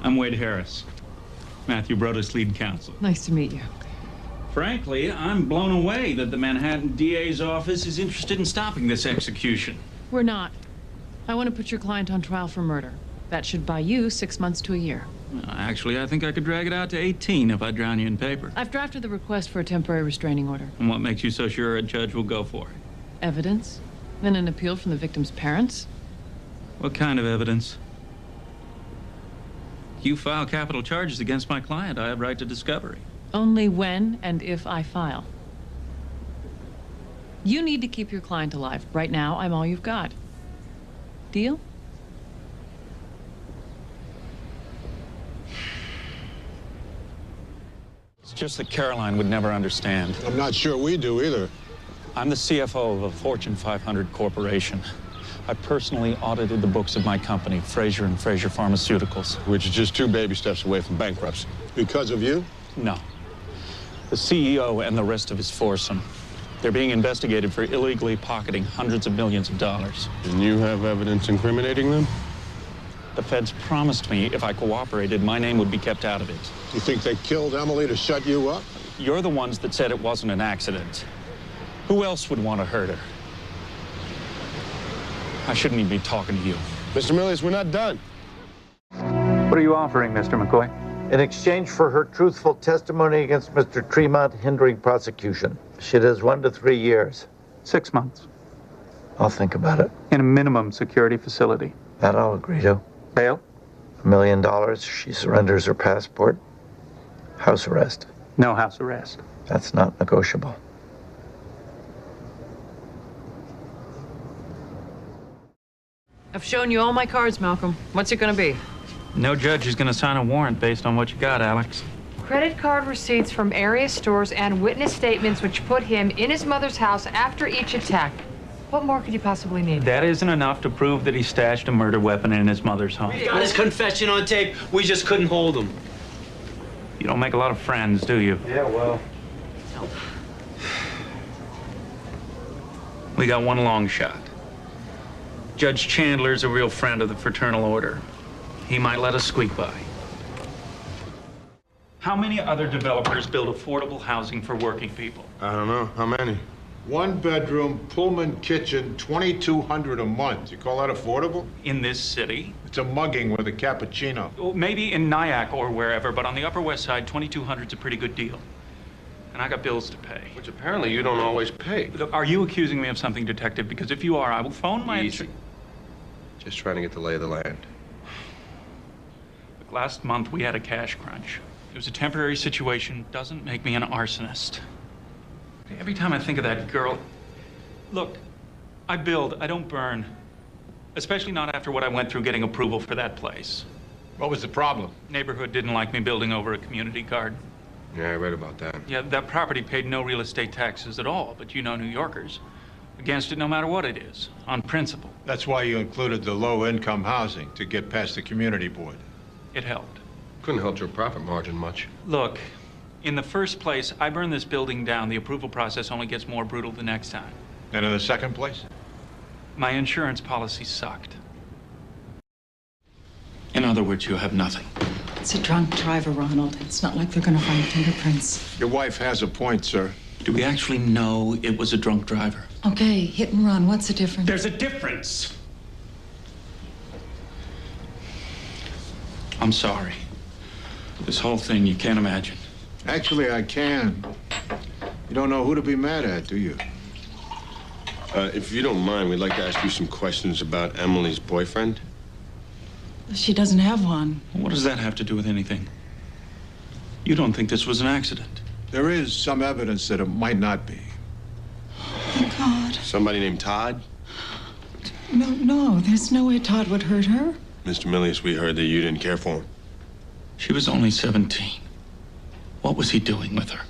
I'm Wade Harris, Matthew Broda's lead counsel. Nice to meet you. Frankly, I'm blown away that the Manhattan DA's office is interested in stopping this execution. We're not. I want to put your client on trial for murder. That should buy you 6 months to a year. Well, actually, I think I could drag it out to 18 if I drown you in paper. I've drafted the request for a temporary restraining order. And what makes you so sure a judge will go for it? Evidence? Then an appeal from the victim's parents? What kind of evidence? You file capital charges against my client, I have right to discovery. Only when and if I file. You need to keep your client alive. Right now, I'm all you've got. Deal? It's just that Caroline would never understand. I'm not sure we do either. I'm the CFO of a Fortune 500 corporation. I personally audited the books of my company, Fraser & Fraser Pharmaceuticals. Which is just 2 baby steps away from bankruptcy. Because of you? No. The CEO and the rest of his foursome. They're being investigated for illegally pocketing hundreds of millions of dollars. And you have evidence incriminating them? The feds promised me if I cooperated, my name would be kept out of it. You think they killed Emily to shut you up? You're the ones that said it wasn't an accident. Who else would want to hurt her? I shouldn't even be talking to you. Mr. Millius, we're not done. What are you offering, Mr. McCoy? In exchange for her truthful testimony against Mr. Tremont hindering prosecution, she does 1 to 3 years. 6 months. I'll think about it. In a minimum security facility. That I'll agree to. Bail? $1 million. She surrenders her passport. House arrest. No house arrest. That's not negotiable. I've shown you all my cards, Malcolm. What's it gonna be? No judge is going to sign a warrant based on what you got, Alex. Credit card receipts from area stores and witness statements which put him in his mother's house after each attack. What more could you possibly need? That isn't enough to prove that he stashed a murder weapon in his mother's home. We got his confession on tape. We just couldn't hold him. You don't make a lot of friends, do you? Yeah, well. We got one long shot. Judge Chandler's a real friend of the Fraternal Order. He might let us squeak by. How many other developers build affordable housing for working people? I don't know. How many? 1 bedroom, Pullman kitchen, $2,200 a month. You call that affordable? In this city? It's a mugging with a cappuccino. Well, maybe in Nyack or wherever, but on the Upper West Side, $2,200's a pretty good deal. And I got bills to pay. Which apparently you don't always pay. Look, are you accusing me of something, Detective? Because if you are, I will phone my... Easy. Just trying to get the lay of the land. Look, last month we had a cash crunch. It was a temporary situation. Doesn't make me an arsonist. Every time I think of that girl... Look, I build, I don't burn. Especially not after what I went through getting approval for that place. What was the problem? Neighborhood didn't like me building over a community garden. Yeah, I read about that. Yeah, that property paid no real estate taxes at all, but you know New Yorkers. Against it no matter what it is, on principle. That's why you included the low-income housing, to get past the community board. It helped. Couldn't help your profit margin much. Look, in the first place, I burn this building down. The approval process only gets more brutal the next time. And in the second place? My insurance policy sucked. In other words, you have nothing. It's a drunk driver, Ronald. It's not like they're gonna find fingerprints. Your wife has a point, sir. Do we actually know it was a drunk driver? Okay, hit and run. What's the difference? There's a difference. I'm sorry. This whole thing, you can't imagine. Actually, I can. You don't know who to be mad at, do you? If you don't mind, we'd like to ask you some questions about Emily's boyfriend. She doesn't have one. What does that have to do with anything? You don't think this was an accident? There is some evidence that it might not be. Oh, God. Somebody named Todd? No, there's no way Todd would hurt her. Mr. Millius, we heard that you didn't care for him. She was only 17. What was he doing with her?